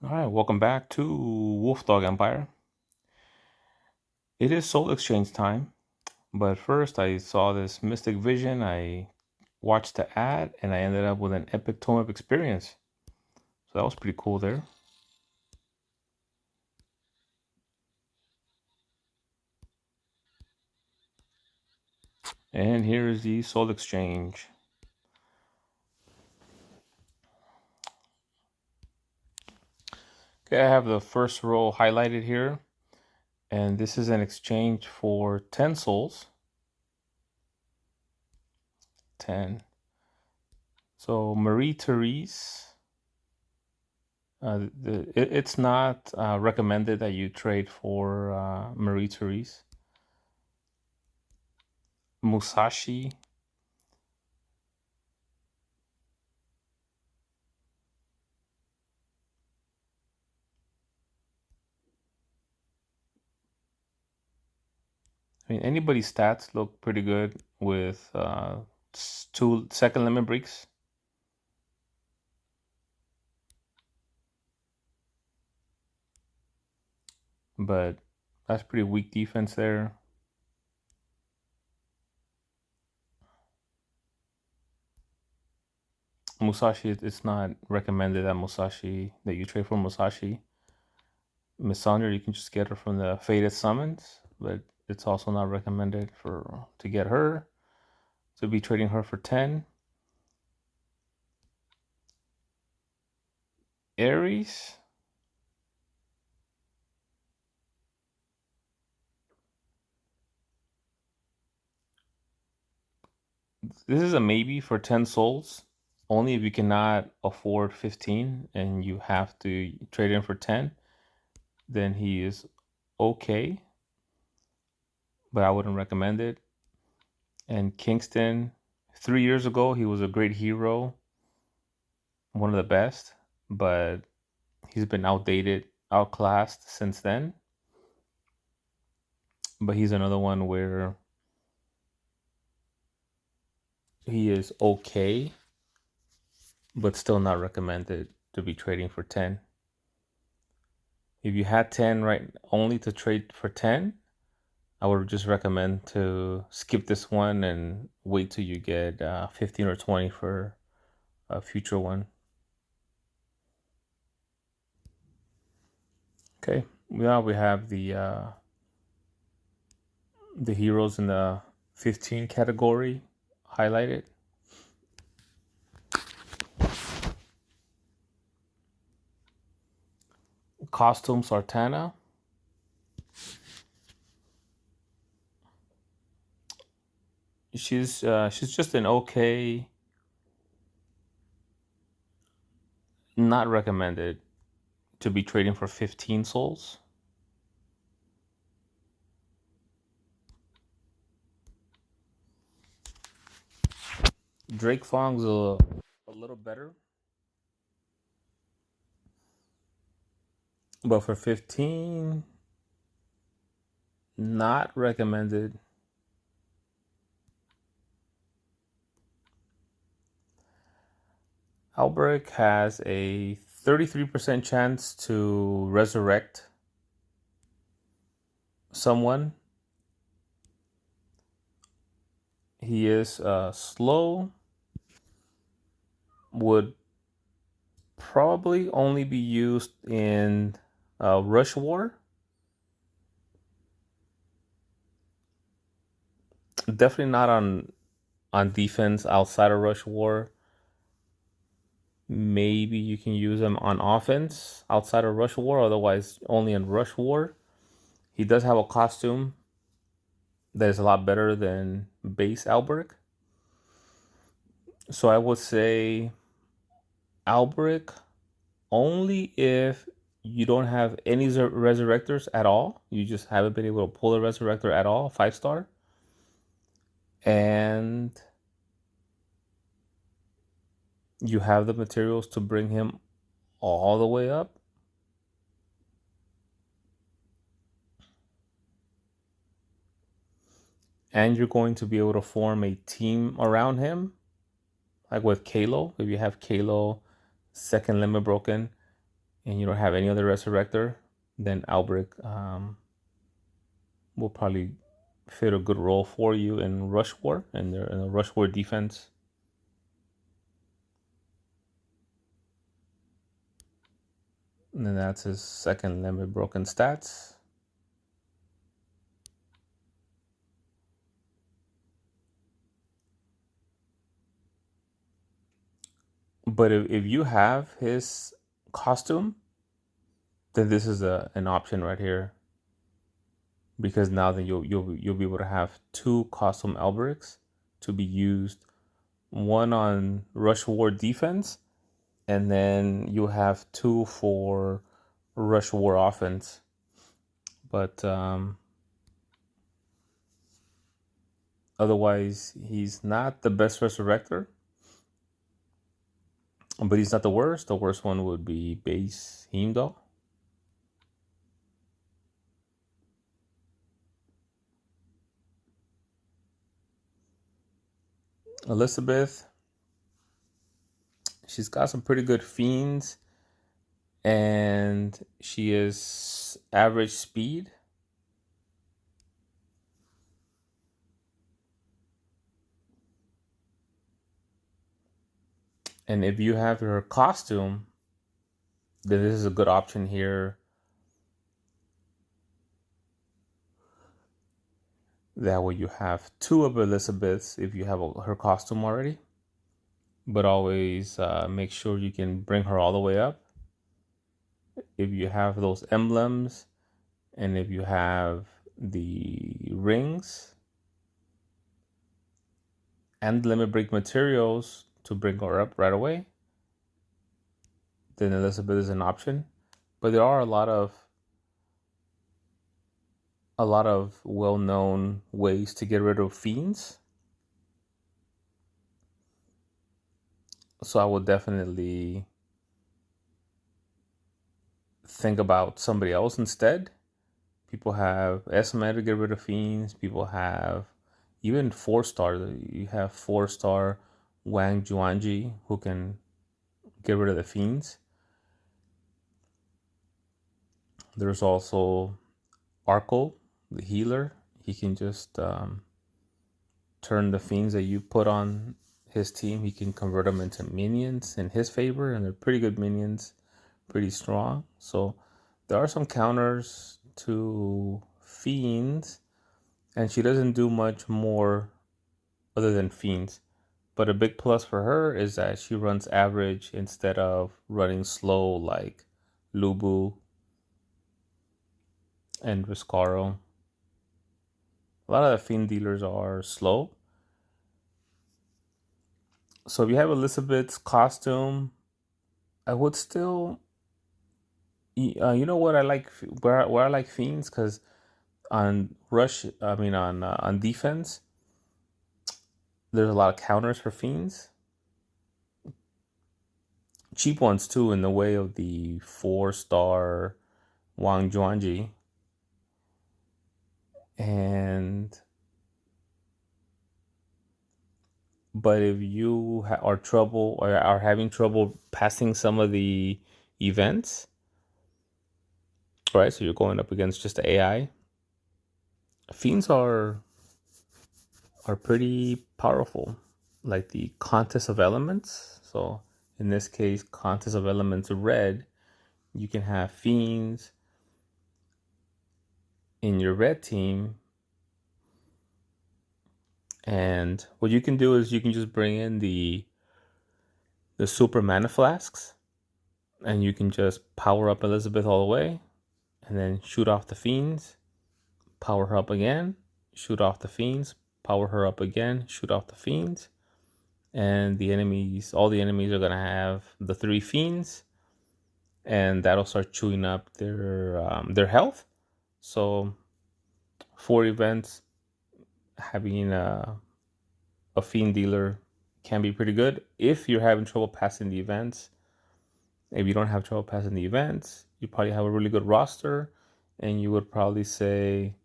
All right, welcome back to Wolfdog Empire. It is Soul Exchange time, but first I saw this Mystic Vision. I watched the ad and I ended up with an epic tome of experience. So that was pretty cool there. And here is the Soul Exchange. Okay, I have the first row highlighted here, and this is an exchange for 10 souls. 10. So Marie Therese. It's not recommended that you trade for Marie Therese. Musashi. I mean, anybody's stats look pretty good with two second limit breaks. But that's pretty weak defense there. Musashi, it's not recommended that Musashi, that you trade for Musashi. Miss Sandra, you can just get her from the Faded Summons, but it's also not recommended to get her. To be trading her for 10. Aries. This is a maybe for 10 souls. Only if you cannot afford 15 and you have to trade in for 10, then he is okay, but I wouldn't recommend it. And Kingston, 3 years ago, he was a great hero, one of the best, but he's been outdated, outclassed since then. But he's another one where he is okay, but still not recommended to be trading for 10. If you had 10 right only to trade for 10, I would just recommend to skip this one and wait till you get 15 or 20 for a future one. Okay, now we have the heroes in the 15 category highlighted. Costume Sartana. She's just an okay, not recommended to be trading for 15 souls. Drake Fong's a little better, but for 15, not recommended. Outbreak has a 33% chance to resurrect someone. He is slow, would probably only be used in Rush War. Definitely not on defense outside of Rush War. Maybe you can use him on offense outside of Rush War, otherwise only in Rush War. He does have a costume that is a lot better than base Albrecht. So I would say Albrecht only if you don't have any resurrectors at all. You just haven't been able to pull a resurrector at all, 5-star. And you have the materials to bring him all the way up. And you're going to be able to form a team around him. Like with Kalo, if you have Kalo second limit broken, and you don't have any other resurrector, then Outbreak will probably fit a good role for you in Rush War and in a Rush War defense. And then that's his second limit broken stats. But if you have his costume, then this is an option right here, because now then you'll be able to have two costume Alberic's to be used, one on Rush War defense, and then you have two for Rush War offense. But otherwise, he's not the best resurrector, but he's not the worst. The worst one would be base Heimdall. Elizabeth, she's got some pretty good fiends, and she is average speed. And if you have her costume, then this is a good option here. That way you have two of Elizabeths if you have her costume already. But always make sure you can bring her all the way up. If you have those emblems and if you have the rings and limit break materials to bring her up right away, then Elizabeth is an option. But there are a lot of well-known ways to get rid of fiends. So I would definitely think about somebody else instead. People have Esme to get rid of fiends. People have even 4-star. You have 4-star Wang Juanji who can get rid of the fiends. There's also Arco, the healer. He can just turn the fiends that you put on his team. He can convert them into minions in his favor, and they're pretty good minions, pretty strong. So there are some counters to fiends, and she doesn't do much more other than fiends. But a big plus for her is that she runs average instead of running slow like Lubu and Riscaro. A lot of the fiend dealers are slow. So if you have Elizabeth's costume, I would still, you know what I like, where I like fiends, because on rush, I mean on defense, there's a lot of counters for fiends, cheap ones too, in the way of the 4-star Wang Juanji, and but if you are trouble or are having trouble passing some of the events, right? So you're going up against just the AI. Fiends are pretty powerful, like the contest of elements. So in this case, contest of elements red, you can have fiends in your red team, and what you can do is you can just bring in the super mana flasks, and you can just power up Elizabeth all the way, and then shoot off the fiends, power her up again, shoot off the fiends, power her up again, shoot off the fiends, and all the enemies are gonna have the 3 fiends, and that'll start chewing up their health. So 4 events, having a fiend dealer can be pretty good if you're having trouble passing the events. If you don't have trouble passing the events, you probably have a really good roster, and you would probably say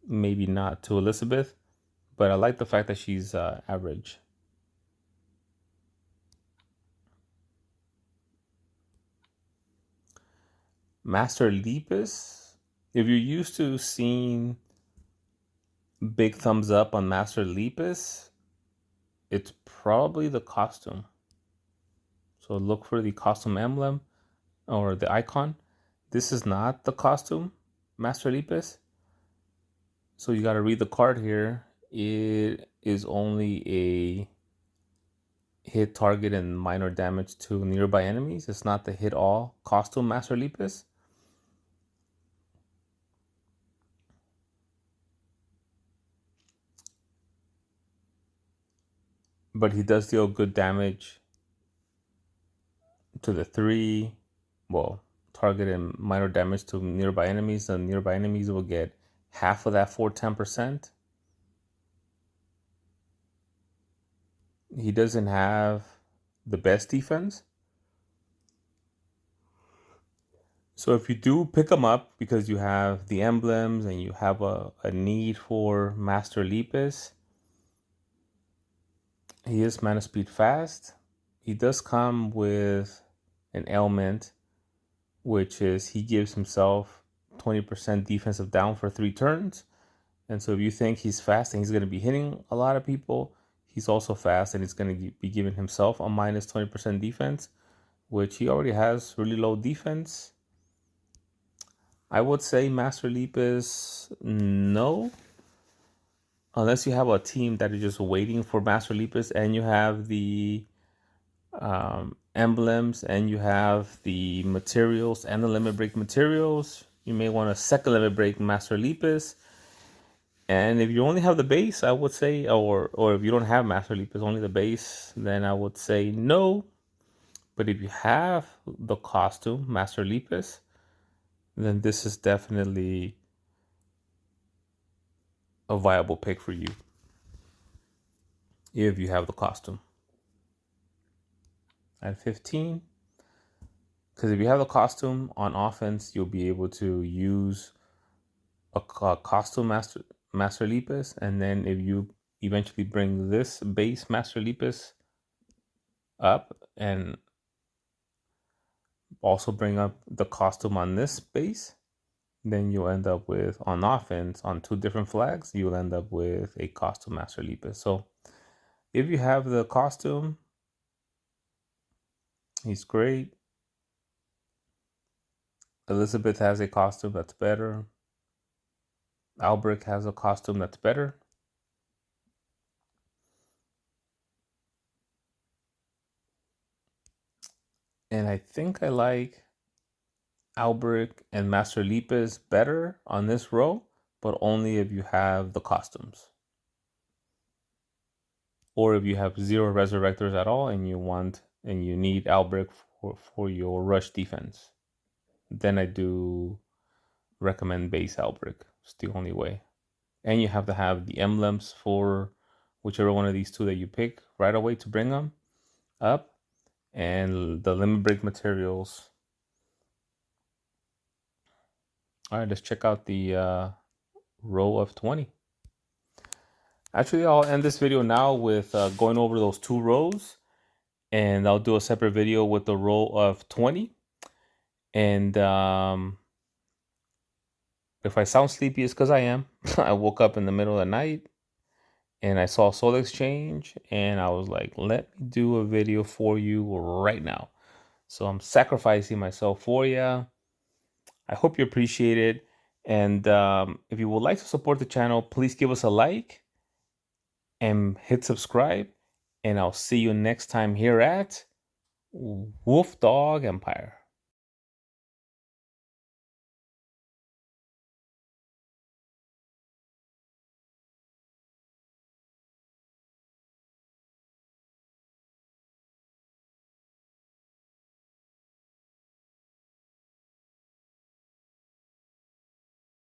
maybe not to Elizabeth, but I like the fact that she's average. Master Leapis, if you're used to seeing big thumbs up on Master Leapis, it's probably the costume. So look for the costume emblem or the icon. This is not the costume, Master Leapis. So you got to read the card here. It is only a hit target and minor damage to nearby enemies. It's not the hit all costume Master Leapis. But he does deal good damage to the 3. Well, target and minor damage to nearby enemies. The nearby enemies will get half of that for 10%. He doesn't have the best defense. So if you do pick him up because you have the emblems and you have a need for Master Leapis, he is mana speed fast. He does come with an ailment, which is he gives himself 20% defensive down for 3 turns. And so if you think he's fast and he's going to be hitting a lot of people, he's also fast and he's going to be giving himself a minus 20% defense, which he already has really low defense. I would say Master Leap is no. Unless you have a team that is just waiting for Master Leapis and you have the emblems and you have the materials and the limit break materials, you may want to second limit break Master Leapis. And if you only have the base, I would say, or if you don't have Master Leapis, only the base, then I would say no. But if you have the costume, Master Leapis, then this is definitely a viable pick for you if you have the costume. At 15, because if you have the costume on offense, you'll be able to use a costume Master Leapis, and then if you eventually bring this base Master Leapis up and also bring up the costume on this base, then you'll end up with, on offense, on 2 different flags, you'll end up with a costume Master Leapis. So if you have the costume, he's great. Elizabeth has a costume that's better. Outbreak has a costume that's better. And I think I like Outbreak and Master Leapis better on this row, but only if you have the costumes. Or if you have 0 Resurrectors at all and you need Outbreak for your rush defense. Then I do recommend base Outbreak. It's the only way. And you have to have the emblems for whichever one of these 2 that you pick right away to bring them up, and the limit break materials. All right, let's check out the row of 20. Actually, I'll end this video now with going over those 2 rows, and I'll do a separate video with the row of 20. And if I sound sleepy, it's because I am. I woke up in the middle of the night and I saw Soul Exchange and I was like, let me do a video for you right now. So I'm sacrificing myself for you. I hope you appreciate it. And if you would like to support the channel, please give us a like and hit subscribe. And I'll see you next time here at Wolf Dog Empire.